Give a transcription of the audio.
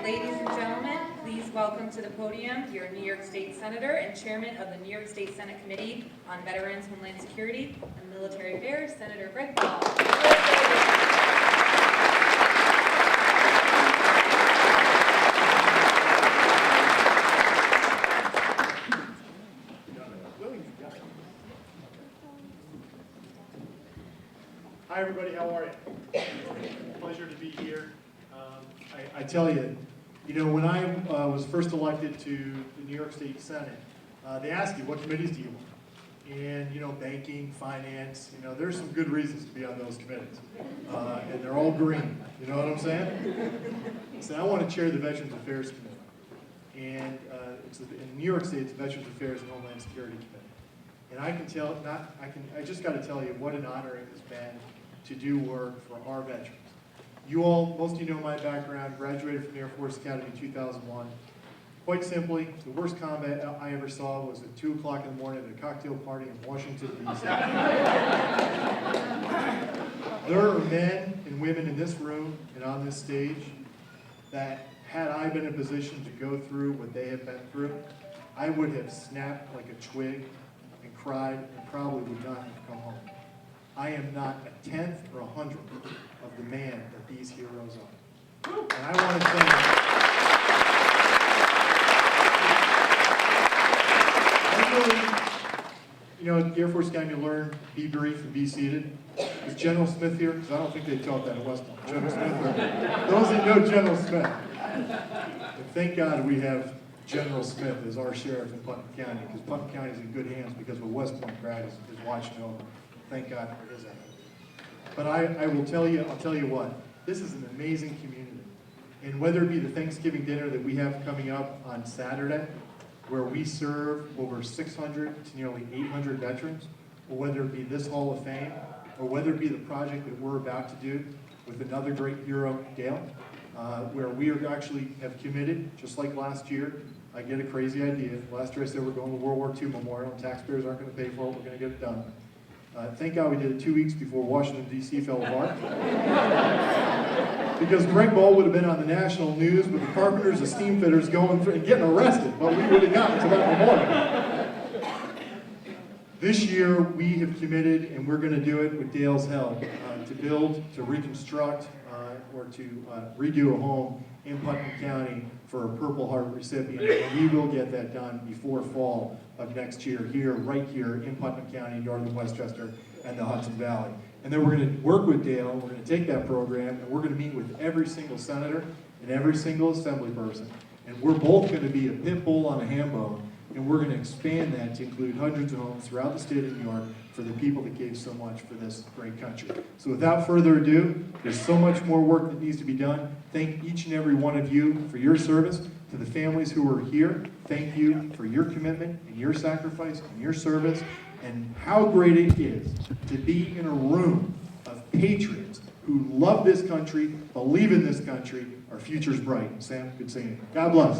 Ladies and gentlemen, please welcome to the podium your New York State Senator and Chairman of the New York State Senate Committee on Veterans, Homeland Security, and Military Affairs, Senator Greg Ball. Hi everybody, how are you? Pleasure to be here. I tell you, when I was first elected to the New York State Senate, they ask you, what committees do you want? And banking, finance, there's some good reasons to be on those committees. And they're all green, you know what I'm saying? So I want to chair the Veterans Affairs Committee. And in New York State, it's Veterans Affairs and Homeland Security Committee. And I just got to tell you what an honor it has been to do work for our veterans. Most of you know my background, graduated from the Air Force Academy in 2001. Quite simply, the worst combat I ever saw was at 2 o'clock in the morning at a cocktail party in Washington, D.C. There are men and women in this room and on this stage that, had I been in a position to go through what they have been through, I would have snapped like a twig and cried and probably would not have come home. I am not a tenth or a hundredth of the man that these heroes are. And I want to thank at the Air Force Academy, you learn, be brief and be seated. Is General Smith here? Because I don't think they taught that at West Point. General Smith, those that know General Smith. And thank God we have General Smith as our sheriff in Putnam County, because Putnam County is in good hands because of a West Point grad is watching over. Thank God for his effort. But I'll tell you what, this is an amazing community. And whether it be the Thanksgiving dinner that we have coming up on Saturday, where we serve over 600 to nearly 800 veterans, or whether it be this Hall of Fame, or whether it be the project that we're about to do with another great hero, Dale, where we actually have committed, just like last year. I get a crazy idea. Last year I said we're going to World War II Memorial, and taxpayers aren't going to pay for it, we're going to get it done. Thank God we did it 2 weeks before Washington, D.C. fell apart. Because Greg Ball would have been on the national news with the carpenters, the steam fitters going through and getting arrested, but we would have gotten to that memorial. This year we have committed, and we're going to do it with Dale's help, to build, to reconstruct, or to redo a home in Putnam County for a Purple Heart recipient. And we will get that done before fall of next year, right here in Putnam County, northern Westchester, and the Hudson Valley. And then we're going to work with Dale, we're going to take that program, and we're going to meet with every single senator and every single assembly person. And we're both going to be a pit bull on a ham bone, and we're going to expand that to include hundreds of homes throughout the state of New York for the people that gave so much for this great country. So without further ado, there's so much more work that needs to be done. Thank each and every one of you for your service. To the families who are here, thank you for your commitment and your sacrifice and your service, and how great it is to be in a room of patriots who love this country, believe in this country. Our future's bright. Sam, good seeing you. God bless.